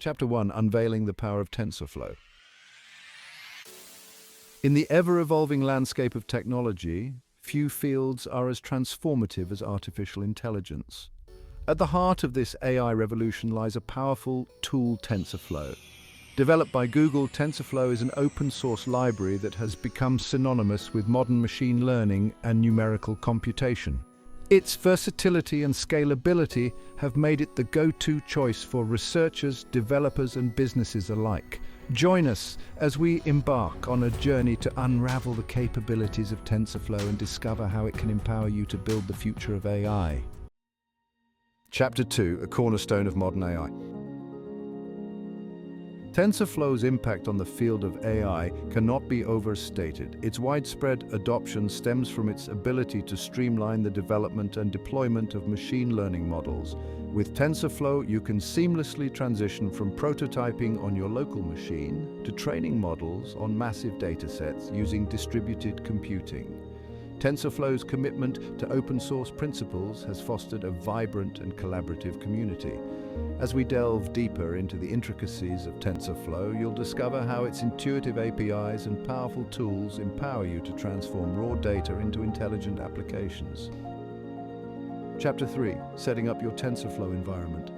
Chapter 1, Unveiling the Power of TensorFlow. In the ever-evolving landscape of technology, few fields are as transformative as artificial intelligence. At the heart of this AI revolution lies a powerful tool, TensorFlow. Developed by Google, TensorFlow is an open-source library that has become synonymous with modern machine learning and numerical computation. Its versatility and scalability have made it the go-to choice for researchers, developers, and businesses alike. Join us as we embark on a journey to unravel the capabilities of TensorFlow and discover how it can empower you to build the future of AI. Chapter 2, A Cornerstone of Modern AI. TensorFlow's impact on the field of AI cannot be overstated. Its widespread adoption stems from its ability to streamline the development and deployment of machine learning models. With TensorFlow, you can seamlessly transition from prototyping on your local machine to training models on massive datasets using distributed computing. TensorFlow's commitment to open-source principles has fostered a vibrant and collaborative community. As we delve deeper into the intricacies of TensorFlow, you'll discover how its intuitive APIs and powerful tools empower you to transform raw data into intelligent applications. Chapter 3, Setting up your TensorFlow environment.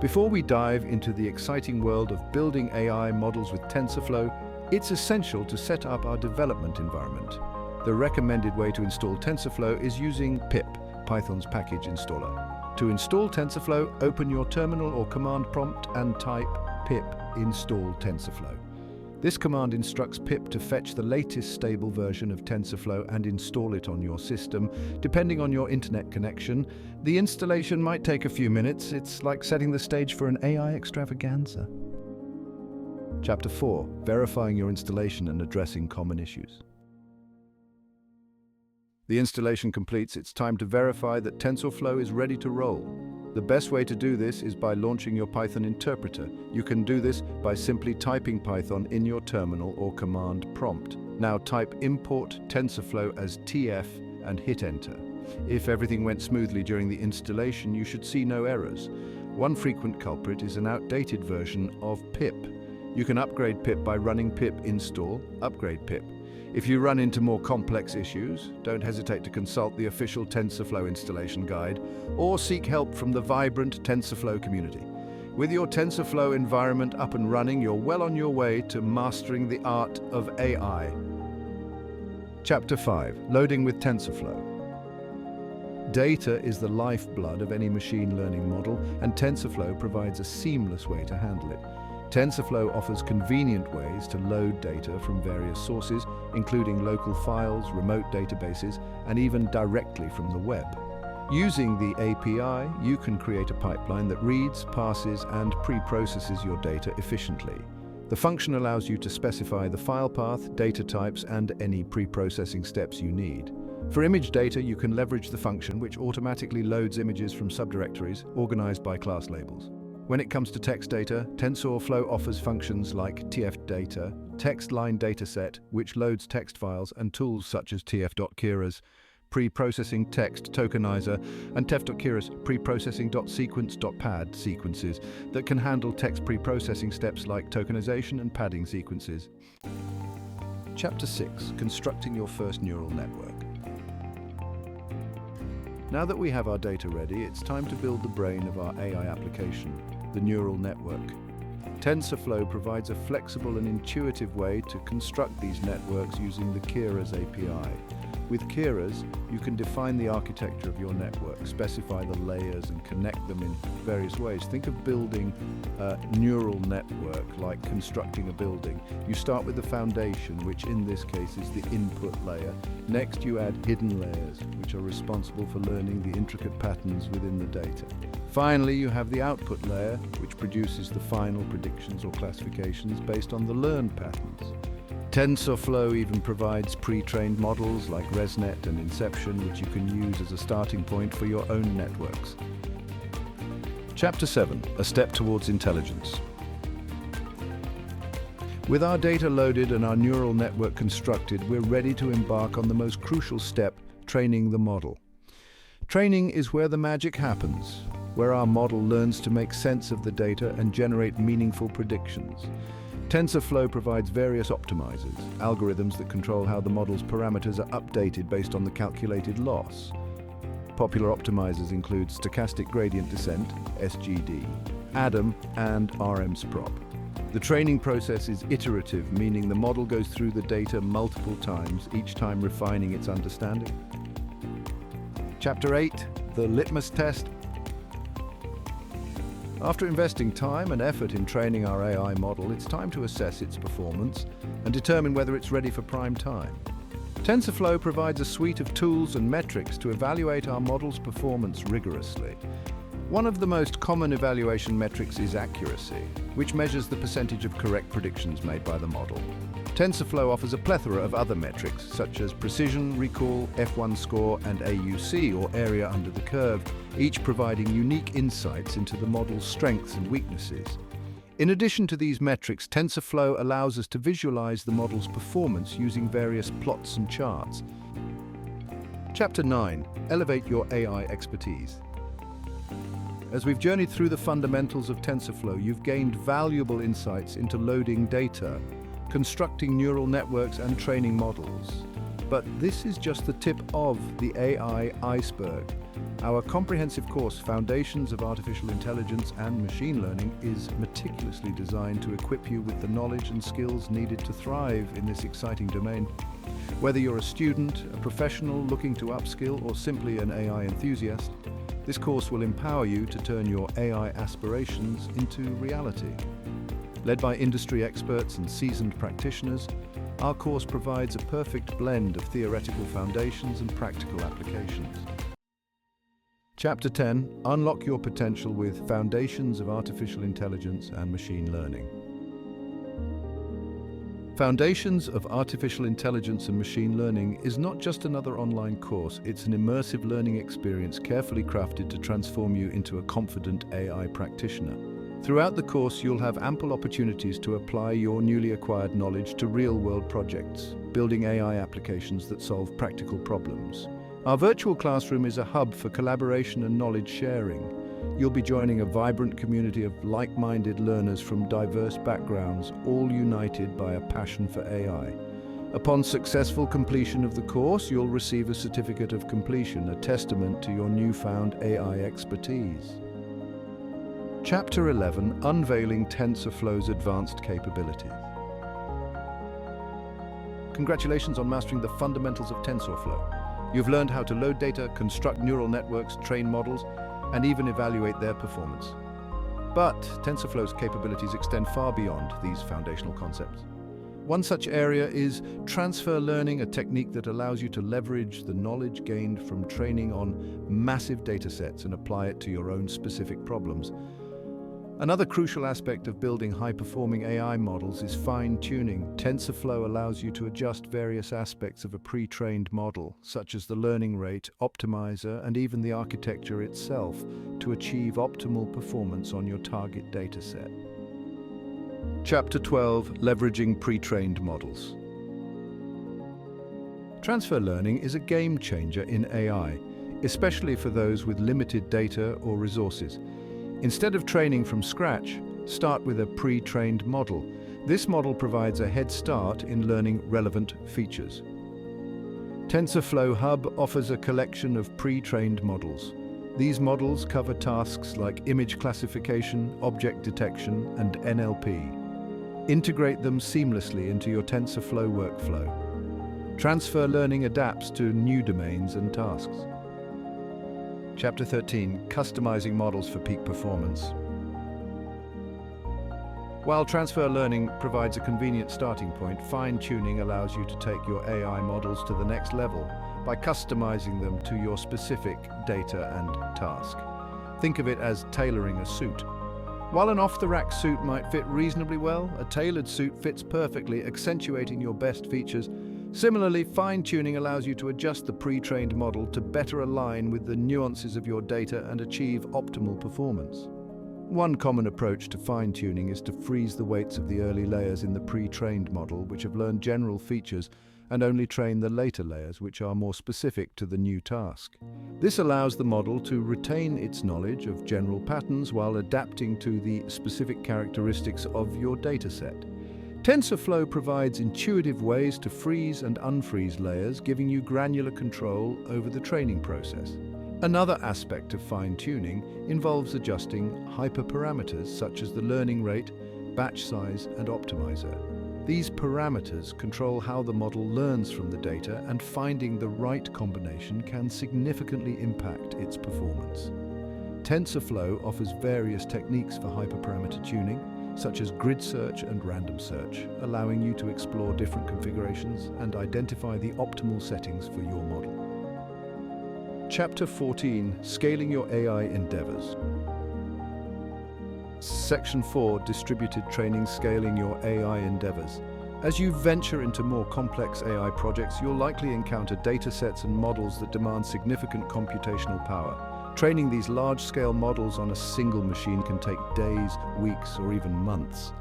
Before we dive into the exciting world of building AI models with TensorFlow, it's essential to set up our development environment. The recommended way to install TensorFlow is using pip, Python's package installer. To install TensorFlow, open your terminal or command prompt and type pip install TensorFlow. This command instructs pip to fetch the latest stable version of TensorFlow and install it on your system. Depending on your internet connection, the installation might take a few minutes. It's like setting the stage for an AI extravaganza. Chapter 4, Verifying your installation and addressing common issues. The installation completes, it's time to verify that TensorFlow is ready to roll. The best way to do this is by launching your Python interpreter. You can do this by simply typing Python in your terminal or command prompt. Now type import TensorFlow as TF and hit enter. If everything went smoothly during the installation, you should see no errors. One frequent culprit is an outdated version of pip. You can upgrade pip by running pip install upgrade pip. If you run into more complex issues, don't hesitate to consult the official TensorFlow installation guide or seek help from the vibrant TensorFlow community. With your TensorFlow environment up and running, you're well on your way to mastering the art of AI. Chapter 5, Loading with TensorFlow. Data is the lifeblood of any machine learning model, and TensorFlow provides a seamless way to handle it. TensorFlow offers convenient ways to load data from various sources, including local files, remote databases, and even directly from the web. Using the API, you can create a pipeline that reads, parses, and pre-processes your data efficiently. The function allows you to specify the file path, data types, and any pre-processing steps you need. For image data, you can leverage the function which automatically loads images from subdirectories organized by class labels. When it comes to text data, TensorFlow offers functions like tfdata, text line dataset, which loads text files, and tools such as tf.keras, pre-processing text tokenizer, and tef.keras pre-processing.sequence.pad sequences that can handle text pre-processing steps like tokenization and padding sequences. Chapter 6, Constructing your first neural network. Now that we have our data ready, it's time to build the brain of our AI application, the neural network. TensorFlow provides a flexible and intuitive way to construct these networks using the Keras API. With Keras, you can define the architecture of your network, specify the layers, and connect them in various ways. Think of building a neural network like constructing a building. You start with the foundation, which in this case is the input layer. Next, you add hidden layers, which are responsible for learning the intricate patterns within the data. Finally, you have the output layer, which produces the final predictions or classifications based on the learned patterns. TensorFlow even provides pre-trained models like ResNet and Inception, which you can use as a starting point for your own networks. Chapter 7, A Step Towards Intelligence. With our data loaded and our neural network constructed, we're ready to embark on the most crucial step, training the model. Training is where the magic happens. where our model learns to make sense of the data and generate meaningful predictions. TensorFlow provides various optimizers, algorithms that control how the model's parameters are updated based on the calculated loss. Popular optimizers include stochastic gradient descent, SGD, ADAM, and RMSprop. The training process is iterative, meaning the model goes through the data multiple times, each time refining its understanding. Chapter 8, the litmus test. After investing time and effort in training our AI model, it's time to assess its performance and determine whether it's ready for prime time. TensorFlow provides a suite of tools and metrics to evaluate our model's performance rigorously. One of the most common evaluation metrics is accuracy, which measures the percentage of correct predictions made by the model. TensorFlow offers a plethora of other metrics, such as precision, recall, F1 score, and AUC, or area under the curve, each providing unique insights into the model's strengths and weaknesses. In addition to these metrics, TensorFlow allows us to visualize the model's performance using various plots and charts. Chapter 9, Elevate Your AI Expertise. As we've journeyed through the fundamentals of TensorFlow, you've gained valuable insights into loading data, constructing neural networks, and training models. But this is just the tip of the AI iceberg. Our comprehensive course, Foundations of Artificial Intelligence and Machine Learning, is meticulously designed to equip you with the knowledge and skills needed to thrive in this exciting domain. Whether you're a student, a professional looking to upskill, or simply an AI enthusiast, this course will empower you to turn your AI aspirations into reality. Led by industry experts and seasoned practitioners, our course provides a perfect blend of theoretical foundations and practical applications. Chapter 10, Unlock Your Potential with Foundations of Artificial Intelligence and Machine Learning. Foundations of Artificial Intelligence and Machine Learning is not just another online course, it's an immersive learning experience carefully crafted to transform you into a confident AI practitioner. Throughout the course, you'll have ample opportunities to apply your newly acquired knowledge to real-world projects, building AI applications that solve practical problems. Our virtual classroom is a hub for collaboration and knowledge sharing. You'll be joining a vibrant community of like-minded learners from diverse backgrounds, all united by a passion for AI. Upon successful completion of the course, you'll receive a certificate of completion, a testament to your newfound AI expertise. Chapter 11, Unveiling TensorFlow's Advanced Capabilities. Congratulations on mastering the fundamentals of TensorFlow. You've learned how to load data, construct neural networks, train models, and even evaluate their performance. But TensorFlow's capabilities extend far beyond these foundational concepts. One such area is transfer learning, a technique that allows you to leverage the knowledge gained from training on massive datasets and apply it to your own specific problems. Another crucial aspect of building high-performing AI models is fine-tuning. TensorFlow allows you to adjust various aspects of a pre-trained model, such as the learning rate, optimizer, and even the architecture itself, to achieve optimal performance on your target dataset. Chapter 12, Leveraging Pre-trained Models. Transfer learning is a game-changer in AI, especially for those with limited data or resources. Instead of training from scratch, start with a pre-trained model. This model provides a head start in learning relevant features. TensorFlow Hub offers a collection of pre-trained models. These models cover tasks like image classification, object detection, and NLP. Integrate them seamlessly into your TensorFlow workflow. Transfer learning adapts to new domains and tasks. Chapter 13, Customizing Models for Peak Performance. While transfer learning provides a convenient starting point, fine-tuning allows you to take your AI models to the next level by customizing them to your specific data and task. Think of it as tailoring a suit. While an off-the-rack suit might fit reasonably well, a tailored suit fits perfectly, accentuating your best features. Similarly, fine-tuning allows you to adjust the pre-trained model to better align with the nuances of your data and achieve optimal performance. One common approach to fine-tuning is to freeze the weights of the early layers in the pre-trained model, which have learned general features, and only train the later layers which are more specific to the new task. This allows the model to retain its knowledge of general patterns while adapting to the specific characteristics of your dataset. TensorFlow provides intuitive ways to freeze and unfreeze layers, giving you granular control over the training process. Another aspect of fine-tuning involves adjusting hyperparameters such as the learning rate, batch size, and optimizer. These parameters control how the model learns from the data, and finding the right combination can significantly impact its performance. TensorFlow offers various techniques for hyperparameter tuning, such as grid search and random search, allowing you to explore different configurations and identify the optimal settings for your model. Chapter 14, Scaling Your AI Endeavors. Section 4, Distributed Training, Scaling Your AI Endeavors. As you venture into more complex AI projects, you'll likely encounter datasets and models that demand significant computational power. Training these large-scale models on a single machine can take days, weeks, or even months.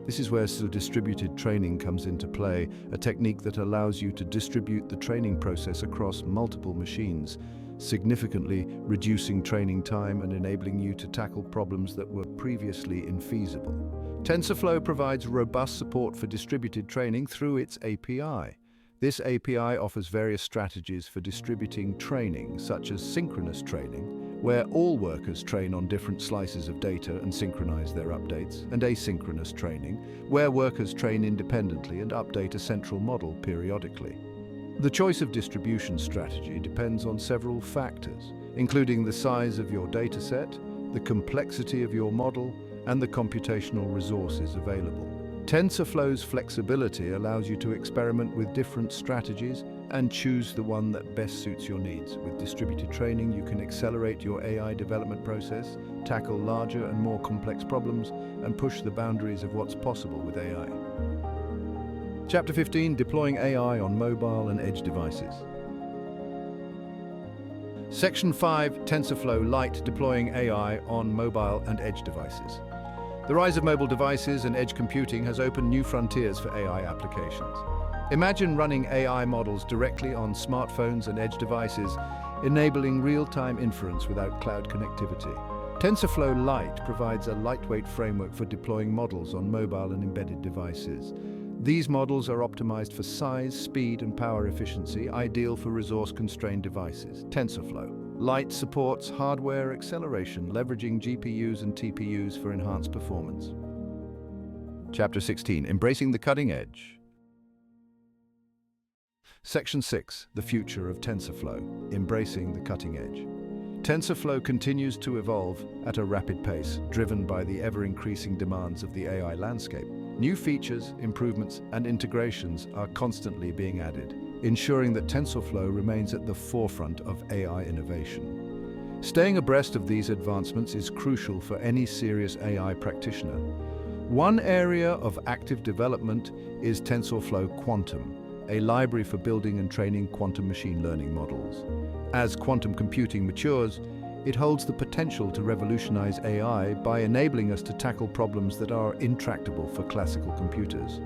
This is where distributed training comes into play, a technique that allows you to distribute the training process across multiple machines, significantly reducing training time and enabling you to tackle problems that were previously infeasible. TensorFlow provides robust support for distributed training through its API. This API offers various strategies for distributing training, such as synchronous training, where all workers train on different slices of data and synchronize their updates, and asynchronous training, where workers train independently and update a central model periodically. The choice of distribution strategy depends on several factors, including the size of your dataset, the complexity of your model, and the computational resources available. TensorFlow's flexibility allows you to experiment with different strategies and choose the one that best suits your needs. With distributed training, you can accelerate your AI development process, tackle larger and more complex problems, and push the boundaries of what's possible with AI. Chapter 15, Deploying AI on Mobile and Edge Devices. Section 5, TensorFlow Light, Deploying AI on Mobile and Edge Devices. The rise of mobile devices and edge computing has opened new frontiers for AI applications. Imagine running AI models directly on smartphones and edge devices, enabling real-time inference without cloud connectivity. TensorFlow Light provides a lightweight framework for deploying models on mobile and embedded devices. These models are optimized for size, speed, and power efficiency, ideal for resource-constrained devices. TensorFlow Light supports hardware acceleration, leveraging GPUs and TPUs for enhanced performance. Chapter 16, Embracing the Cutting Edge. Section 6, The Future of TensorFlow, Embracing the Cutting Edge. TensorFlow continues to evolve at a rapid pace, driven by the ever-increasing demands of the AI landscape. New features, improvements, and integrations are constantly being added, ensuring that TensorFlow remains at the forefront of AI innovation. Staying abreast of these advancements is crucial for any serious AI practitioner. One area of active development is TensorFlow Quantum, a library for building and training quantum machine learning models. As quantum computing matures, it holds the potential to revolutionize AI by enabling us to tackle problems that are intractable for classical computers.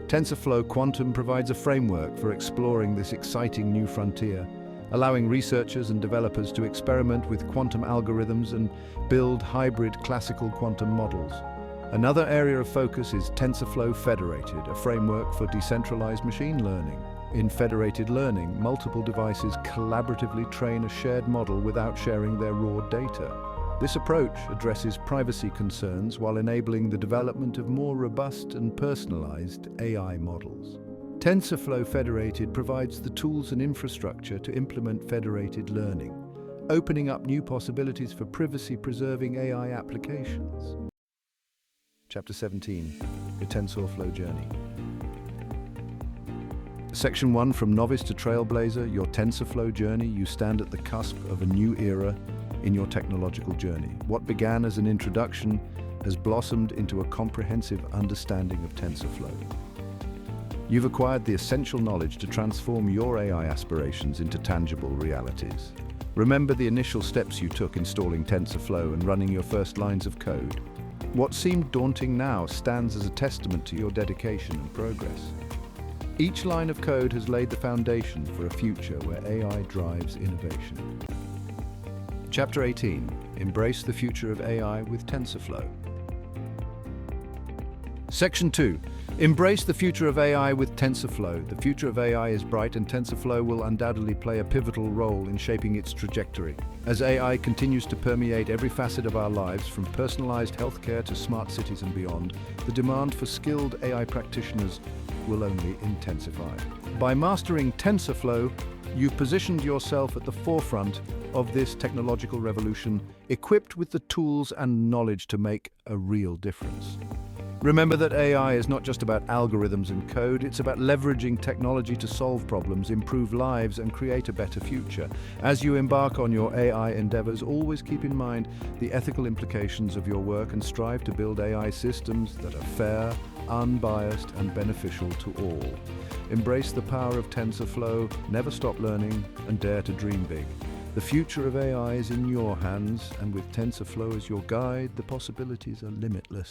TensorFlow Quantum provides a framework for exploring this exciting new frontier, allowing researchers and developers to experiment with quantum algorithms and build hybrid classical quantum models. Another area of focus is TensorFlow Federated, a framework for decentralized machine learning. In federated learning, multiple devices collaboratively train a shared model without sharing their raw data. This approach addresses privacy concerns while enabling the development of more robust and personalized AI models. TensorFlow Federated provides the tools and infrastructure to implement federated learning, opening up new possibilities for privacy-preserving AI applications. Chapter 17, The TensorFlow Journey. Section 1, From Novice to Trailblazer, Your TensorFlow Journey. You stand at the cusp of a new era in your technological journey. What began as an introduction has blossomed into a comprehensive understanding of TensorFlow. You've acquired the essential knowledge to transform your AI aspirations into tangible realities. Remember the initial steps you took installing TensorFlow and running your first lines of code. What seemed daunting now stands as a testament to your dedication and progress. Each line of code has laid the foundation for a future where AI drives innovation. Chapter 18. Embrace the future of AI with TensorFlow. Section 2. Embrace the future of AI with TensorFlow. The future of AI is bright, and TensorFlow will undoubtedly play a pivotal role in shaping its trajectory. As AI continues to permeate every facet of our lives, from personalized healthcare to smart cities and beyond, the demand for skilled AI practitioners will only intensify. By mastering TensorFlow, you've positioned yourself at the forefront of this technological revolution, equipped with the tools and knowledge to make a real difference. Remember that AI is not just about algorithms and code, it's about leveraging technology to solve problems, improve lives, and create a better future. As you embark on your AI endeavors, always keep in mind the ethical implications of your work and strive to build AI systems that are fair, unbiased, and beneficial to all. Embrace the power of TensorFlow, never stop learning, and dare to dream big. The future of AI is in your hands, and with TensorFlow as your guide, the possibilities are limitless.